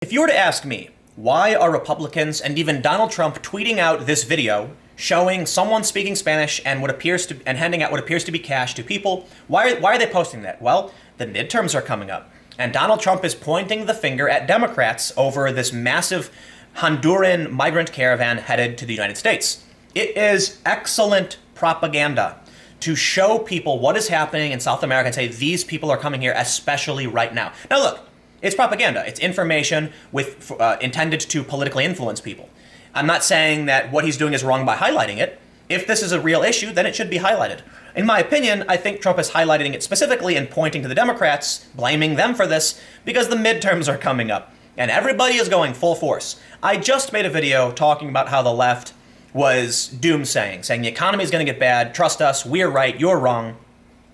If you were to ask me, why are Republicans and even Donald Trump tweeting out this video showing someone speaking Spanish and handing out what appears to be cash to people, why are they posting that? Well, the midterms are coming up, and Donald Trump is pointing the finger at Democrats over this massive Honduran migrant caravan headed to the United States. It is excellent propaganda to show people what is happening in South America and say these people are coming here, especially right now. Now look, it's propaganda. It's information intended to politically influence people. I'm not saying that what he's doing is wrong by highlighting it. If this is a real issue, then it should be highlighted. In my opinion, I think Trump is highlighting it specifically and pointing to the Democrats, blaming them for this, because the midterms are coming up, and everybody is going full force. I just made a video talking about how the left was doomsaying, saying the economy is going to get bad, trust us, we're right, you're wrong.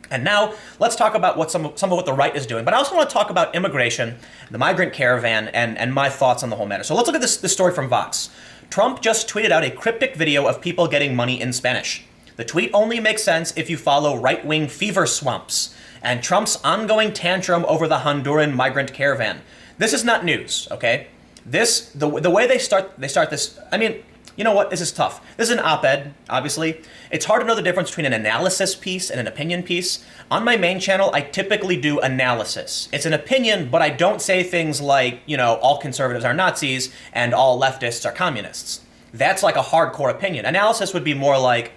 And now, let's talk about what some of what the right is doing. But I also want to talk about immigration, the migrant caravan, and my thoughts on the whole matter. So let's look at this story from Vox. Trump just tweeted out a cryptic video of people getting money in Spanish. The tweet only makes sense if you follow right-wing fever swamps and Trump's ongoing tantrum over the Honduran migrant caravan. This is not news, okay? The way they start this, I mean, you know what? This is tough. This is an op-ed, obviously. It's hard to know the difference between an analysis piece and an opinion piece. On my main channel, I typically do analysis. It's an opinion, but I don't say things like, you know, all conservatives are Nazis and all leftists are communists. That's like a hardcore opinion. Analysis would be more like,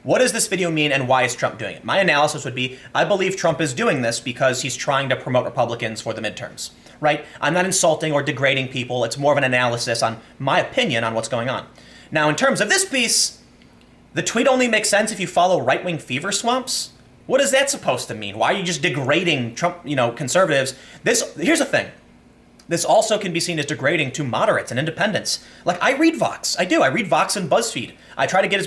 what does this video mean and why is Trump doing it? My analysis would be, I believe Trump is doing this because he's trying to promote Republicans for the midterms, right? I'm not insulting or degrading people. It's more of an analysis on my opinion on what's going on. Now, in terms of this piece, the tweet only makes sense if you follow right-wing fever swamps. What is that supposed to mean? Why are you just degrading Trump, conservatives? Here's the thing. This also can be seen as degrading to moderates and independents. Like, I read Vox. I do. I read Vox and BuzzFeed. I try to get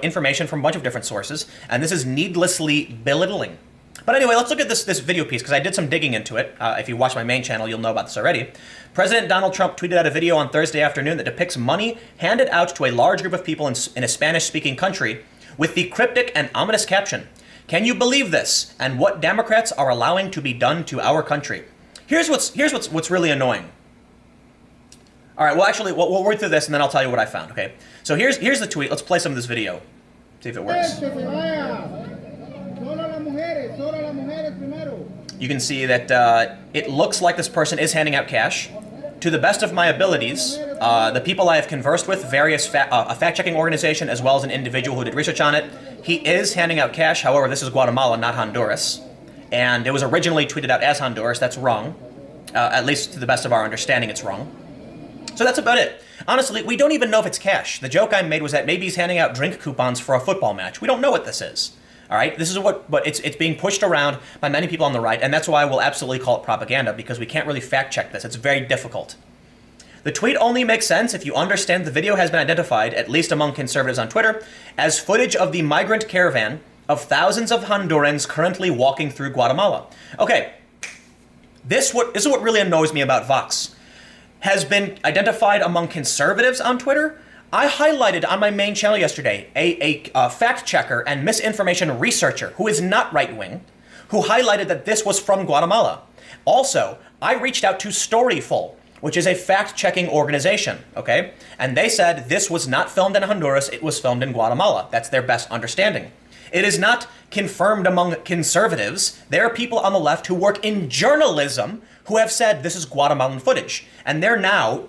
information from a bunch of different sources, and this is needlessly belittling. But anyway, let's look at this video piece, because I did some digging into it. If you watch my main channel, you'll know about this already. President Donald Trump tweeted out a video on Thursday afternoon that depicts money handed out to a large group of people in a Spanish-speaking country with the cryptic and ominous caption, "Can you believe this? And what Democrats are allowing to be done to our country?" Here's what's really annoying. All right, well, actually, we'll read through this, and then I'll tell you what I found, okay? So here's the tweet. Let's play some of this video. See if it works. You can see that it looks like this person is handing out cash. To the best of my abilities, the people I have conversed with, various a fact-checking organization, as well as an individual who did research on it, he is handing out cash. However, this is Guatemala, not Honduras. And it was originally tweeted out as Honduras. That's wrong. At least to the best of our understanding, it's wrong. So that's about it. Honestly, we don't even know if it's cash. The joke I made was that maybe he's handing out drink coupons for a football match. We don't know what this is. All right, this is but it's being pushed around by many people on the right, and that's why we'll absolutely call it propaganda, because we can't really fact check this. It's very difficult. The tweet only makes sense if you understand the video has been identified, at least among conservatives on Twitter, as footage of the migrant caravan of thousands of Hondurans currently walking through Guatemala. Okay, this is what really annoys me about Vox. Has been identified among conservatives on Twitter. I highlighted on my main channel yesterday a fact checker and misinformation researcher who is not right-wing, who highlighted that this was from Guatemala. Also, I reached out to Storyful, which is a fact-checking organization, okay? And they said this was not filmed in Honduras, it was filmed in Guatemala. That's their best understanding. It is not confirmed among conservatives. There are people on the left who work in journalism who have said this is Guatemalan footage. And they're now,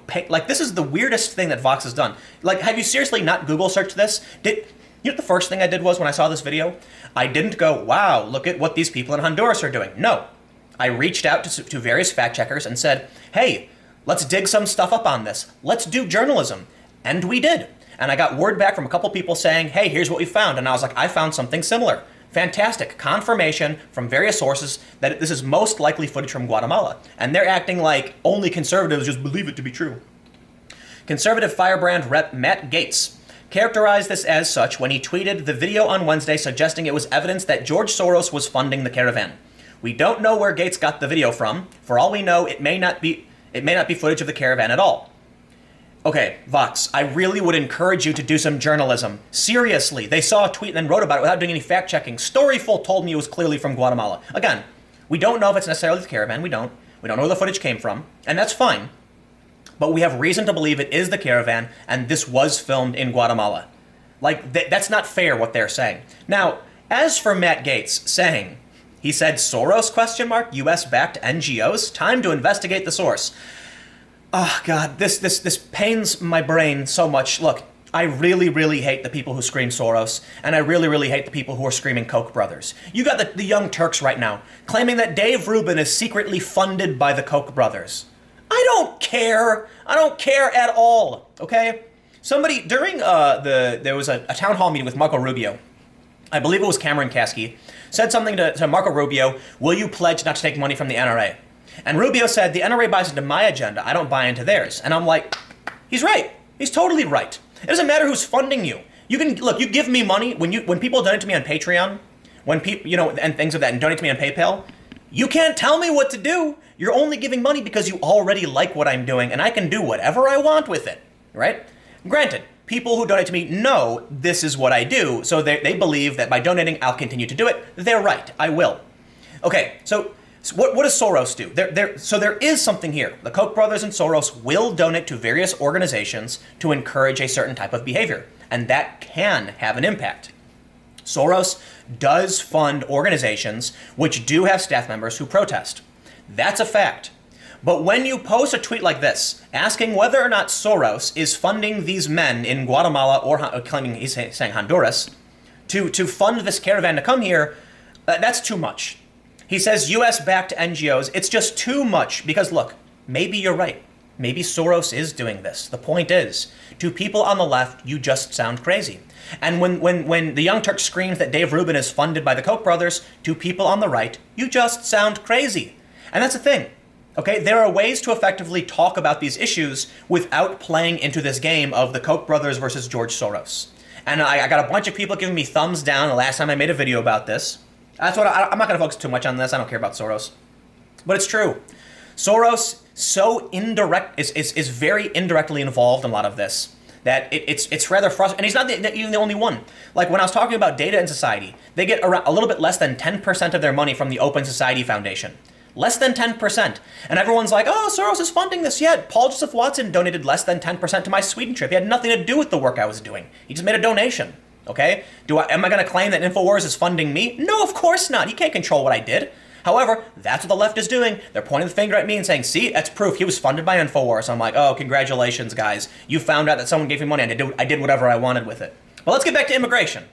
this is the weirdest thing that Vox has done. Like, have you seriously not Google searched this? You know what the first thing I did was when I saw this video? I didn't go, wow, look at what these people in Honduras are doing. No. I reached out to various fact checkers and said, hey, let's dig some stuff up on this. Let's do journalism. And we did. And I got word back from a couple people saying, hey, here's what we found. And I was like, I found something similar. Fantastic. Confirmation from various sources that this is most likely footage from Guatemala. And they're acting like only conservatives just believe it to be true. Conservative firebrand rep Matt Gaetz characterized this as such when he tweeted the video on Wednesday suggesting it was evidence that George Soros was funding the caravan. We don't know where Gaetz got the video from. For all we know, it may not be footage of the caravan at all. Okay, Vox, I really would encourage you to do some journalism. Seriously, they saw a tweet and then wrote about it without doing any fact-checking. Storyful told me it was clearly from Guatemala. Again, we don't know if it's necessarily the caravan. We don't know where the footage came from, and that's fine. but we have reason to believe it is the Caravan, and this was filmed in Guatemala. Like, that's not fair what they're saying. Now, as for Matt Gaetz saying, he said, Soros, US-backed NGOs? Time to investigate the source. Oh, God, this pains my brain so much. Look, I really, really hate the people who scream Soros, and I really, really hate the people who are screaming Koch brothers. You got the Young Turks right now claiming that Dave Rubin is secretly funded by the Koch brothers. I don't care. I don't care at all, okay? Somebody, during there was a town hall meeting with Marco Rubio. I believe it was Cameron Kasky, said something to Marco Rubio, will you pledge not to take money from the NRA? And Rubio said, the NRA buys into my agenda, I don't buy into theirs. And I'm like, he's right. He's totally right. It doesn't matter who's funding you. You can, look, you give me money, when people donate to me on Patreon, when people, and things of that, and donate to me on PayPal, you can't tell me what to do. You're only giving money because you already like what I'm doing, and I can do whatever I want with it, right? Granted, people who donate to me know this is what I do, so they believe that by donating, I'll continue to do it. They're right. I will. Okay, so what does Soros do? So there is something here. The Koch brothers and Soros will donate to various organizations to encourage a certain type of behavior, and that can have an impact. Soros does fund organizations which do have staff members who protest. That's a fact. But when you post a tweet like this, asking whether or not Soros is funding these men in Guatemala or claiming he's saying Honduras to fund this caravan to come here, that's too much. He says US-backed NGOs. It's just too much because, look, maybe you're right. Maybe Soros is doing this. The point is, to people on the left, you just sound crazy. And when the Young Turk screams that Dave Rubin is funded by the Koch brothers, to people on the right, you just sound crazy. And that's the thing. Okay, there are ways to effectively talk about these issues without playing into this game of the Koch brothers versus George Soros. And I got a bunch of people giving me thumbs down the last time I made a video about this. That's what I'm not going to focus too much on this. I don't care about Soros. But it's true. Soros is very indirectly involved in a lot of this that it's rather frustrating. And he's not even the only one. Like when I was talking about data in society, they get around a little bit less than 10% of their money from the Open Society Foundation. Less than 10%. And everyone's like, oh, Soros is funding this. Yeah, Paul Joseph Watson donated less than 10% to my Sweden trip. He had nothing to do with the work I was doing. He just made a donation. Okay? Am I going to claim that InfoWars is funding me? No, of course not. He can't control what I did. However, that's what the left is doing. They're pointing the finger at me and saying, see, that's proof he was funded by InfoWars. I'm like, oh, congratulations, guys. You found out that someone gave me money and I did whatever I wanted with it. But let's get back to immigration.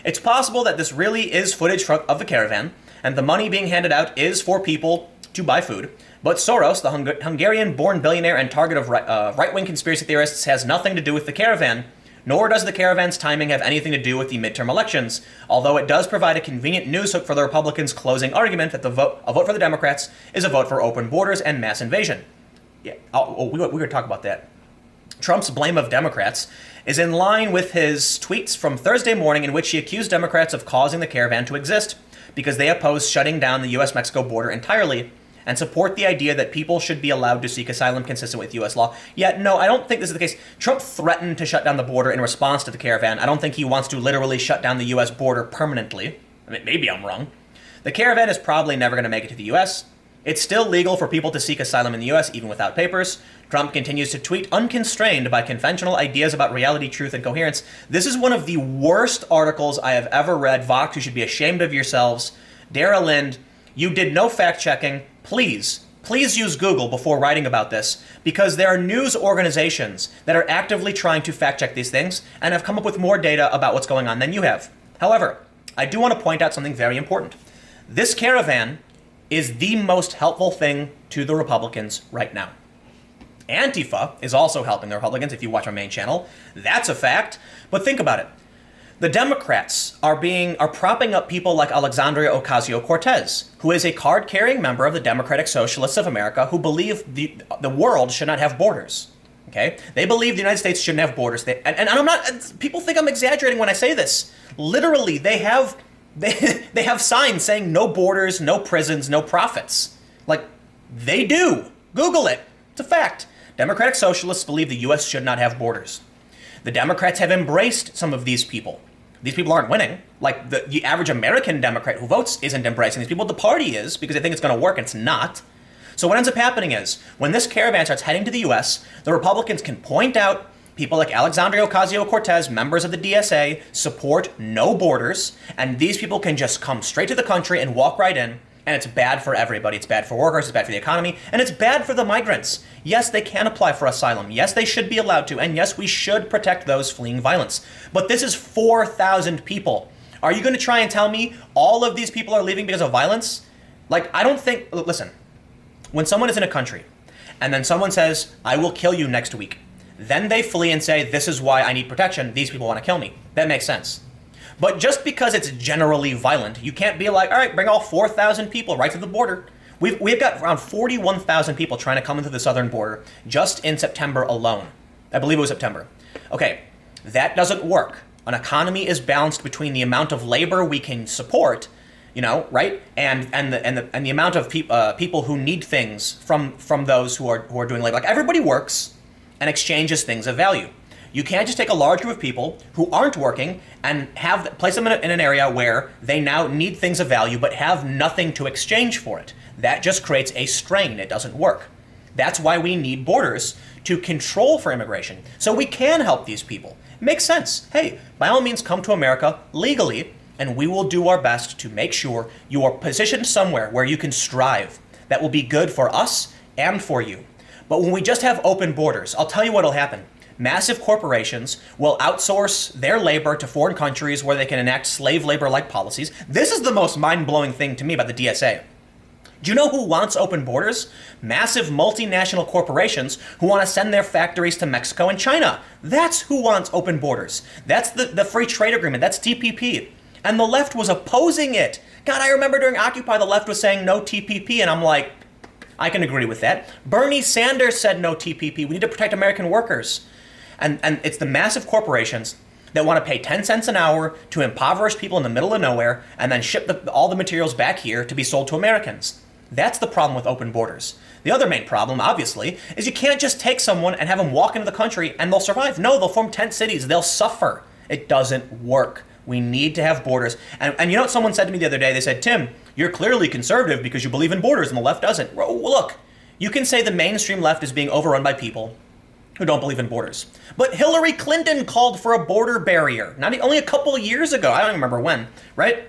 It's possible that this really is footage of the caravan, and the money being handed out is for people to buy food. But Soros, the Hungarian-born billionaire and target of right-wing conspiracy theorists, has nothing to do with the caravan, nor does the caravan's timing have anything to do with the midterm elections, although it does provide a convenient news hook for the Republicans' closing argument that a vote for the Democrats is a vote for open borders and mass invasion. Yeah, we're going to talk about that. Trump's blame of Democrats is in line with his tweets from Thursday morning in which he accused Democrats of causing the caravan to exist because they oppose shutting down the U.S.-Mexico border entirely and support the idea that people should be allowed to seek asylum consistent with U.S. law. Yet, no, I don't think this is the case. Trump threatened to shut down the border in response to the caravan. I don't think he wants to literally shut down the U.S. border permanently. I mean, maybe I'm wrong. The caravan is probably never going to make it to the U.S. It's still legal for people to seek asylum in the U.S. even without papers. Trump continues to tweet unconstrained by conventional ideas about reality, truth, and coherence. This is one of the worst articles I have ever read. Vox, you should be ashamed of yourselves. Dara Lind, you did no fact-checking. Please use Google before writing about this, because there are news organizations that are actively trying to fact-check these things and have come up with more data about what's going on than you have. However, I do want to point out something very important. This caravan is the most helpful thing to the Republicans right now. Antifa is also helping the Republicans, if you watch my main channel. That's a fact. But think about it. The Democrats are propping up people like Alexandria Ocasio-Cortez, who is a card-carrying member of the Democratic Socialists of America who believe the world should not have borders. Okay? They believe the United States shouldn't have borders. And I'm not, people think I'm exaggerating when I say this. Literally, they have signs saying no borders, no prisons, no profits. Like, they do. Google it. It's a fact. Democratic Socialists believe the U.S. should not have borders. The Democrats have embraced some of these people. These people aren't winning. Like, the average American Democrat who votes isn't embracing these people. The party is, because they think it's going to work, and it's not. So what ends up happening is, when this caravan starts heading to the US, the Republicans can point out people like Alexandria Ocasio-Cortez, members of the DSA, support no borders, and these people can just come straight to the country and walk right in, and it's bad for everybody. It's bad for workers, it's bad for the economy, and it's bad for the migrants. Yes, they can apply for asylum. Yes, they should be allowed to, and yes, we should protect those fleeing violence. But this is 4,000 people. Are you going to try and tell me all of these people are leaving because of violence? Like, I don't think, listen, when someone is in a country, and then someone says, I will kill you next week, then they flee and say, this is why I need protection, these people want to kill me. That makes sense. But just because it's generally violent, you can't be like, all right, bring all 4,000 people right to the border. We've got around 41,000 people trying to come into the southern border just in September alone. I believe it was September. Okay, that doesn't work. An economy is balanced between the amount of labor we can support, right, and the amount of people who need things from those who are doing labor. Like, everybody works and exchanges things of value. You can't just take a large group of people who aren't working and place them in an area where they now need things of value but have nothing to exchange for it. That just creates a strain. It doesn't work. That's why we need borders to control for immigration, so we can help these people. It makes sense. Hey, by all means, come to America legally, and we will do our best to make sure you are positioned somewhere where you can strive. That will be good for us and for you. But when we just have open borders, I'll tell you what'll happen. Massive corporations will outsource their labor to foreign countries where they can enact slave labor-like policies. This is the most mind-blowing thing to me about the DSA. Do you know who wants open borders? Massive multinational corporations who want to send their factories to Mexico and China. That's who wants open borders. That's the free trade agreement. That's TPP. And the left was opposing it. God, I remember during Occupy, the left was saying no TPP, and I'm like, I can agree with that. Bernie Sanders said no TPP. We need to protect American workers. And it's the massive corporations that want to pay 10 cents an hour to impoverish people in the middle of nowhere and then ship all the materials back here to be sold to Americans. That's the problem with open borders. The other main problem, obviously, is you can't just take someone and have them walk into the country and they'll survive. No, they'll form tent cities. They'll suffer. It doesn't work. We need to have borders. And you know what someone said to me the other day? They said, Tim, you're clearly conservative because you believe in borders and the left doesn't. Well, look, you can say the mainstream left is being overrun by people who don't believe in borders. But Hillary Clinton called for a border barrier, only a couple of years ago. I don't even remember when, right?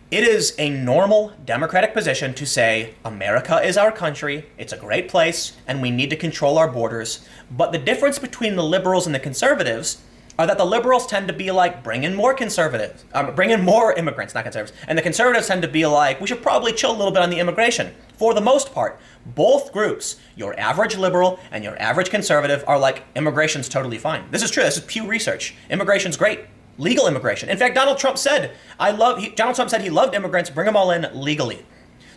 It is a normal democratic position to say, America is our country, it's a great place, and we need to control our borders. But the difference between the liberals and the conservatives are that the liberals tend to be like, bring in more immigrants, not conservatives. And the conservatives tend to be like, we should probably chill a little bit on the immigration. For the most part, both groups, your average liberal and your average conservative, are like, immigration's totally fine. This is true. This is Pew Research. Immigration's great. Legal immigration. In fact, Donald Trump said he loved immigrants, bring them all in legally.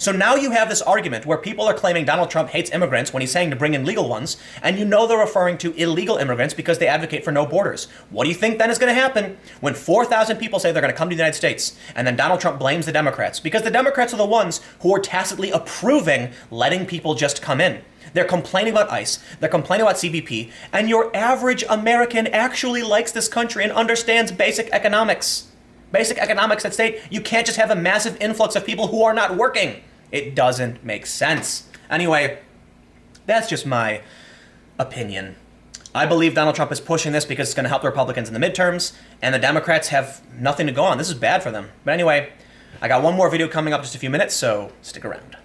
So now you have this argument where people are claiming Donald Trump hates immigrants when he's saying to bring in legal ones, and you know they're referring to illegal immigrants because they advocate for no borders. What do you think then is going to happen when 4,000 people say they're going to come to the United States, and then Donald Trump blames the Democrats? Because the Democrats are the ones who are tacitly approving letting people just come in. They're complaining about ICE, they're complaining about CBP, and your average American actually likes this country and understands basic economics. Basic economics that state you can't just have a massive influx of people who are not working. It doesn't make sense. Anyway, that's just my opinion. I believe Donald Trump is pushing this because it's going to help the Republicans in the midterms, and the Democrats have nothing to go on. This is bad for them. But anyway, I got one more video coming up in just a few minutes, so stick around.